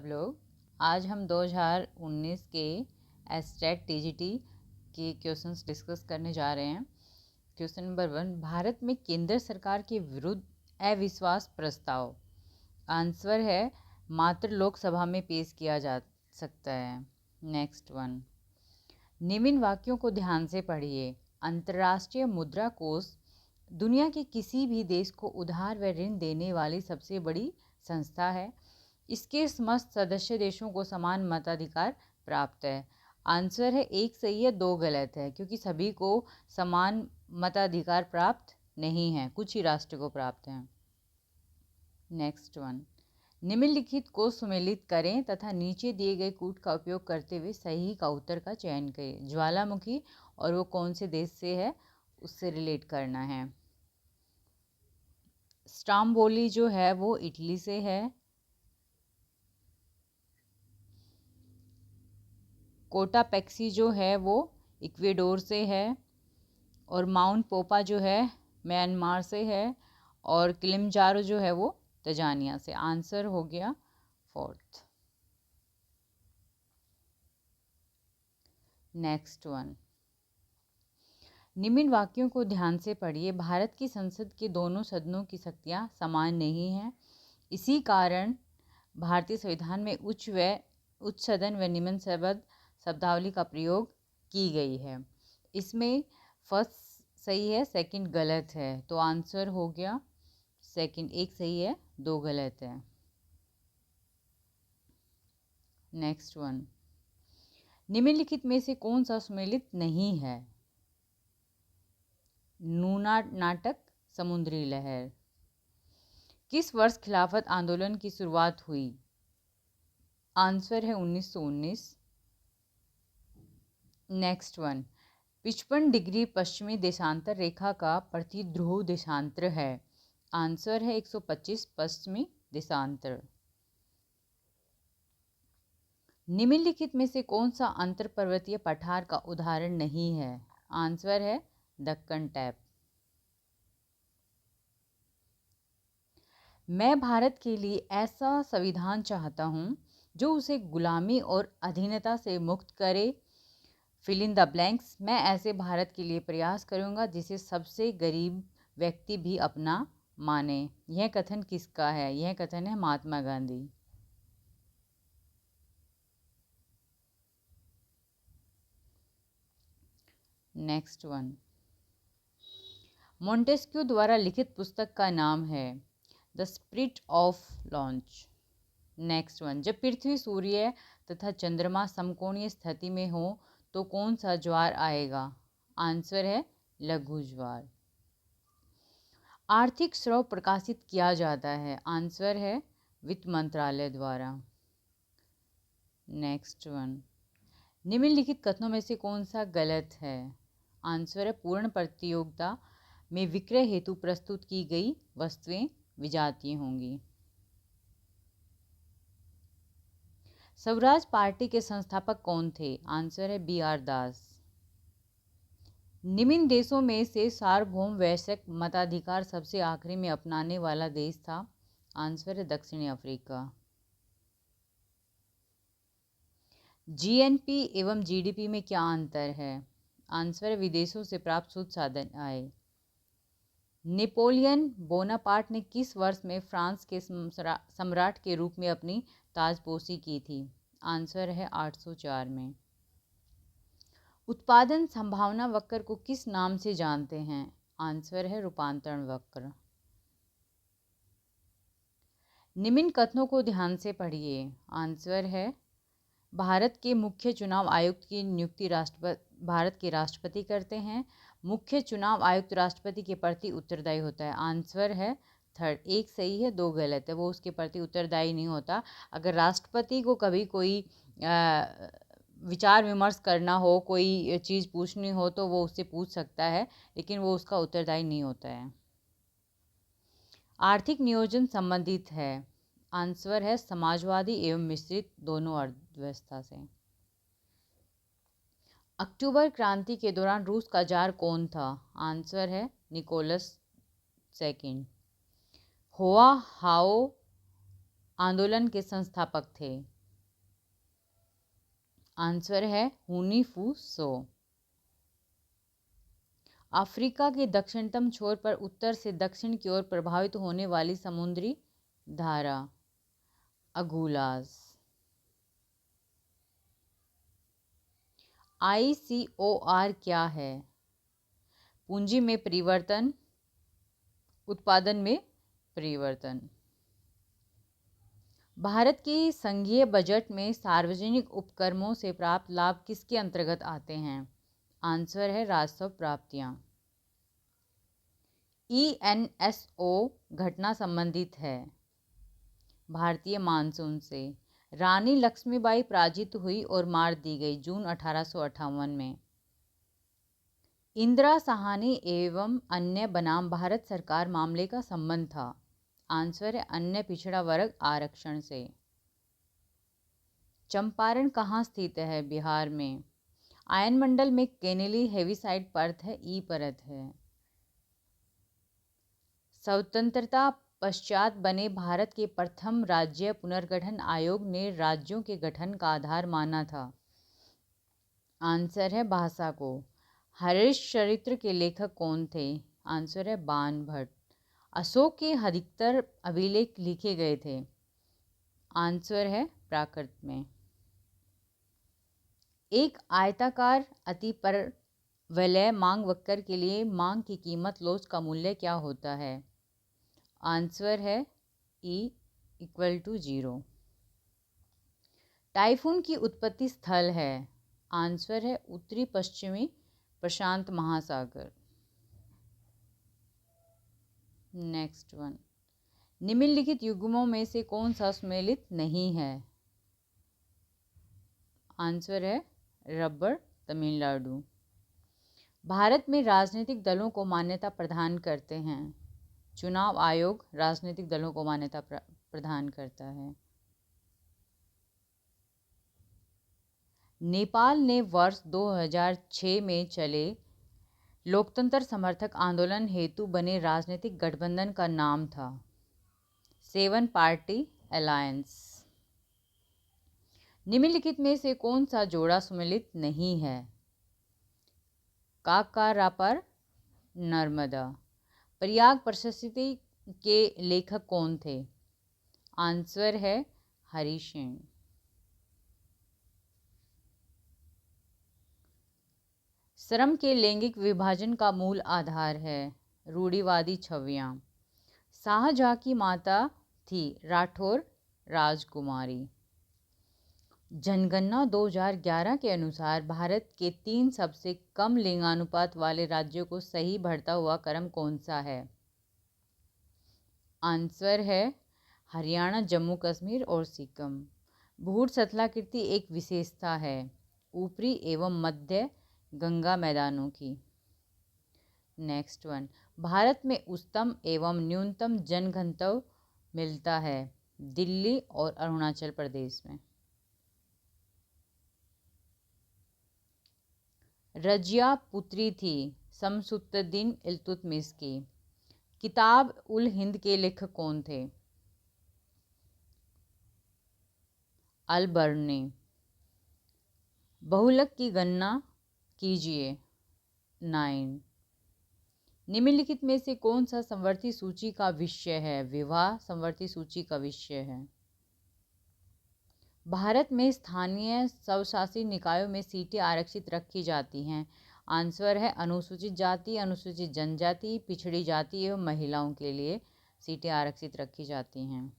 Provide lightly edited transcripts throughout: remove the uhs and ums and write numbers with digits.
लोग। आज हम 2019 के एस्टेट टीजीटी के क्वेश्चंस डिस्कस करने जा रहे हैं। क्वेश्चन नंबर 1, भारत में केंद्र सरकार के विरुद्ध अविश्वास प्रस्ताव। आंसर है मात्र लोकसभा में पेश किया जा सकता है। नेक्स्ट वन, निम्न वाक्यों को ध्यान से पढ़िए। अंतर्राष्ट्रीय मुद्रा कोष दुनिया के किसी भी देश को उधार व ऋण देने वाली सबसे बड़ी संस्था है। इसके समस्त सदस्य देशों को समान मताधिकार प्राप्त है। आंसर है एक सही है, दो गलत है, क्योंकि सभी को समान मताधिकार प्राप्त नहीं है, कुछ ही राष्ट्र को प्राप्त है। नेक्स्ट वन, निम्नलिखित को सुमेलित करें तथा नीचे दिए गए कूट का उपयोग करते हुए सही का उत्तर का चयन करें। ज्वालामुखी और वो कौन से देश से है उससे रिलेट करना है। स्ट्राम्बोली जो है वो इटली से है। कोटापेक्सी जो है वो इक्वेडोर से है। और माउंट पोपा जो है म्यांमार से है। और किलिमंजारो जो है वो तंजानिया से। आंसर हो गया फोर्थ। नेक्स्ट वन, निम्न वाक्यों को ध्यान से पढ़िए। भारत की संसद के दोनों सदनों की शक्तियां समान नहीं हैं। इसी कारण भारतीय संविधान में उच्च सदन व निम्न सदन शब्दावली का प्रयोग की गई है। इसमें फर्स्ट सही है, सेकंड गलत है, तो आंसर हो गया सेकंड। एक सही है, दो गलत है। नेक्स्ट वन, निम्नलिखित में से कौन सा सुमेलित नहीं है। नूना नाटक, समुद्री लहर। किस वर्ष खिलाफत आंदोलन की शुरुआत हुई। आंसर है 1919। नेक्स्ट वन, 55 डिग्री पश्चिमी देशांतर रेखा का प्रतिध्रुव देशांतर है। आंसर है 125 पश्चिमी देशांतर। निम्नलिखित में से कौन सा अंतर पर्वतीय पठार का उदाहरण नहीं है। आंसर है दक्कन टैप। मैं भारत के लिए ऐसा संविधान चाहता हूँ जो उसे गुलामी और अधीनता से मुक्त करे। Fill in the blanks. मैं ऐसे भारत के लिए प्रयास करूँगा जिसे सबसे गरीब व्यक्ति भी अपना माने। यह कथन किसका है। यह कथन है Mahatma Gandhi. Next one, Montesquieu द्वारा लिखित पुस्तक का नाम है the spirit of launch. Next one, जब पृथ्वी, सूर्य तथा चंद्रमा समकोणीय स्थिति में हो तो कौन सा ज्वार आएगा। आंसर है लघु ज्वार। आर्थिक स्राव प्रकाशित किया जाता है। आंसर है वित्त मंत्रालय द्वारा। नेक्स्ट वन, निम्नलिखित कथनों में से कौन सा गलत है। आंसर है पूर्ण प्रतियोगिता में विक्रय हेतु प्रस्तुत की गई वस्तुएं विजातीय होंगी। स्वराज पार्टी के संस्थापक कौन थे। आंसर है BR दास। निम्न देशों में से सार्वभौम वैश्विक मताधिकार सबसे आखिरी में अपनाने वाला देश था। आंसर है दक्षिणी अफ्रीका। GNP एवं GDP में क्या अंतर है। आंसर है विदेशों से प्राप्त शुद्ध साधन आय। नेपोलियन बोनापार्ट ने किस वर्ष में फ्रांस के सम्राट के रूप में अपनी ताजपोशी की थी। आंसर है 804 में। उत्पादन संभावना वक्र को किस नाम से जानते हैं। आंसर है रूपांतरण वक्र। निम्न कथनों को ध्यान से पढ़िए। आंसर है भारत के मुख्य चुनाव आयुक्त की नियुक्ति भारत के राष्ट्रपति करते हैं। मुख्य चुनाव आयुक्त राष्ट्रपति के प्रति उत्तरदायी होता है। आंसर है थर्ड। एक सही है, दो गलत है, वो उसके प्रति उत्तरदायी नहीं होता। अगर राष्ट्रपति को कभी कोई विचार विमर्श करना हो, कोई चीज़ पूछनी हो तो वो उससे पूछ सकता है, लेकिन वो उसका उत्तरदायी नहीं होता है। आर्थिक नियोजन संबंधित है। आंसर है समाजवादी एवं मिश्रित दोनों अर्थव्यवस्था से। अक्टूबर क्रांति के दौरान रूस का जार कौन था। आंसर है निकोलस सेकंड। होआ हाओ आंदोलन के संस्थापक थे। आंसर है हुनीफू-सो। अफ्रीका के दक्षिणतम छोर पर उत्तर से दक्षिण की ओर प्रभावित होने वाली समुद्री धारा अगुलास। ICOR क्या है? पूंजी में परिवर्तन, उत्पादन में परिवर्तन। भारत की संघीय बजट में सार्वजनिक उपक्रमों से प्राप्त लाभ किसके अंतर्गत आते हैं? आंसर है राजस्व प्राप्तियां। ENSO घटना संबंधित है भारतीय मानसून से। रानी लक्ष्मीबाई पराजित हुई और मार दी गई जून 1858 में। इंदिरा साहनी एवं अन्य बनाम भारत सरकार मामले का संबंध था। आंसर है अन्य पिछड़ा वर्ग आरक्षण से। चंपारण कहाँ स्थित है? बिहार में। आयन मंडल में केनेली हेविसाइड परत है, ई परत है। स्वतंत्रता पश्चात बने भारत के प्रथम राज्य पुनर्गठन आयोग ने राज्यों के गठन का आधार माना था। आंसर है भाषा को। हरिश्चरित्र के लेखक कौन थे? आंसर है बाण भट्ट। अशोक के अधिकतर अभिलेख लिखे गए थे। आंसर है प्राकृत में। एक आयताकार अतिपरवलय मांग वक्र के लिए मांग की कीमत लोच का मूल्य क्या होता है? आंसर है E = 0। टाइफून की उत्पत्ति स्थल है? आंसर है उत्तरी पश्चिमी प्रशांत महासागर। नेक्स्ट वन, निम्नलिखित युग्मों में से कौन सा सम्मिलित नहीं है? आंसर है रबर, तमिलनाडु। भारत में राजनीतिक दलों को मान्यता प्रदान करते हैं? चुनाव आयोग राजनीतिक दलों को मान्यता प्रदान करता है। नेपाल ने वर्ष 2006 में चले लोकतंत्र समर्थक आंदोलन हेतु बने राजनीतिक गठबंधन का नाम था 7 पार्टी अलायंस। निम्नलिखित में से कौन सा जोड़ा सम्मिलित नहीं है? काकारापर, नर्मदा। प्रयाग प्रशस्ति के लेखक कौन थे? आंसर है हरिसेन। श्रम के लैंगिक विभाजन का मूल आधार है रूढ़िवादी छवियां। शाहजहां की माता थी राठौर राजकुमारी। जनगणना 2011 के अनुसार भारत के 3 सबसे कम लिंगानुपात वाले राज्यों को सही बढ़ता हुआ क्रम कौन सा है? आंसर है हरियाणा, जम्मू कश्मीर और सिक्किम। भूस्थलाकृति एक विशेषता है ऊपरी एवं मध्य गंगा मैदानों की। नेक्स्ट वन, भारत में उच्चतम एवं न्यूनतम जनघनत्व मिलता है दिल्ली और अरुणाचल प्रदेश में। रजिया पुत्री थी शमसुद्दीन इल्तुतमिश की। किताब उल हिंद के लेखक कौन थे? अल बर्नी। बहुलक की गणना कीजिए 9। निम्नलिखित में से कौन सा समवर्ती सूची का विषय है? विवाह समवर्ती सूची का विषय है। भारत में स्थानीय स्वशासी निकायों में सीटें आरक्षित रखी जाती हैं। आंसर है अनुसूचित जाति, अनुसूचित जनजाति, पिछड़ी जाति एवं महिलाओं के लिए सीटें आरक्षित रखी जाती हैं।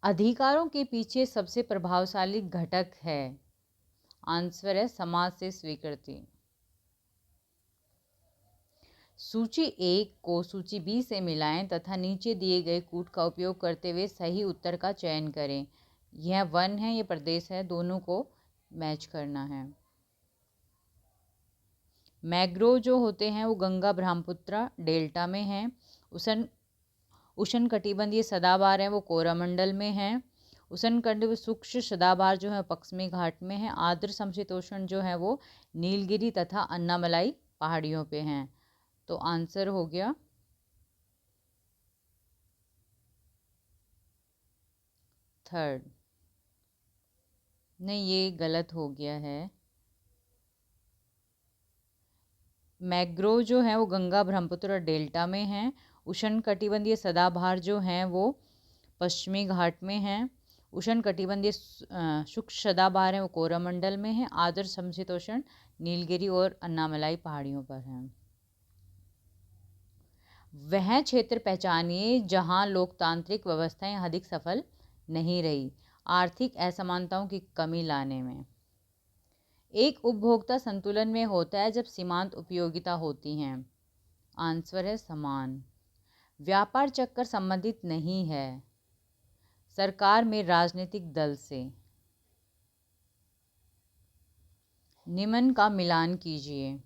अधिकारों के पीछे सबसे प्रभावशाली घटक है? आंसर है समाज से स्वीकृति। सूची 1 को सूची B से मिलाएं तथा नीचे दिए गए कूट का उपयोग करते हुए सही उत्तर का चयन करें। यह वन है, यह प्रदेश है, दोनों को मैच करना है। मैग्रोव जो होते हैं वो गंगा ब्रह्मपुत्र डेल्टा में हैं। उष्णकटिबंधीय सदाबहार हैं वो कोरामंडल में हैं। उष्णकटिबंधीय शुष्क सदाबहार जो है पश्चिमी घाट में है। आर्द्र समशीतोष्ण जो है वो नीलगिरी तथा अन्नामलाई पहाड़ियों पे हैं। तो आंसर हो गया थर्ड, नहीं ये गलत हो गया है। मैग्रोव जो है वो गंगा ब्रह्मपुत्र और डेल्टा में हैं। उष्णकटिबंधीय सदाबहार जो हैं वो पश्चिमी घाट में हैं। उष्णकटिबंधीय शुष्क सदाबहार हैं वो कोरोमंडल में हैं। आदर्श समशीतोष्ण नीलगिरी और अन्नामलाई पहाड़ियों पर हैं। वह क्षेत्र पहचानिए जहां लोकतांत्रिक व्यवस्थाएं अधिक सफल नहीं रही आर्थिक असमानताओं की कमी लाने में। एक उपभोक्ता संतुलन में होता है जब सीमांत उपयोगिता होती हैं। आंसर है समान। व्यापार चक्कर संबंधित नहीं है सरकार में राजनीतिक दल से। निम्न का मिलान कीजिए।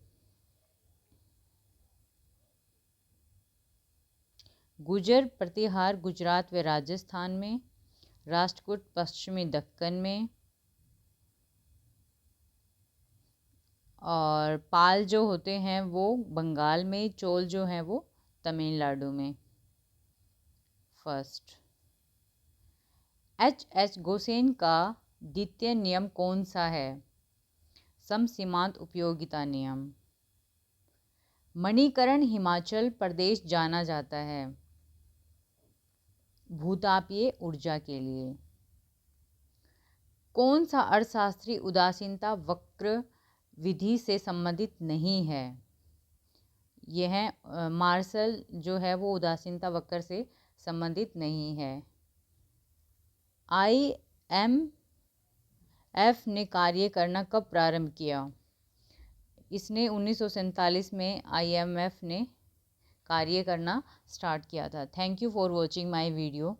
गुजर प्रतिहार गुजरात व राजस्थान में, राष्ट्रकूट पश्चिमी दक्कन में, और पाल जो होते हैं वो बंगाल में, चोल जो हैं वो तमिलनाडु में। फर्स्ट, एच गोसेन का द्वितीय नियम कौन सा है? समसीमांत उपयोगिता नियम। मणिकरण हिमाचल प्रदेश जाना जाता है भूतापीय ऊर्जा के लिए। कौन सा अर्थशास्त्री उदासीनता वक्र विधि से संबंधित नहीं है? यह मार्शल जो है वो उदासीनता वक्र से संबंधित नहीं है। IMF ने कार्य करना कब प्रारंभ किया? इसने 1947 में IMF ने कार्य करना स्टार्ट किया था। Thank you for watching my video.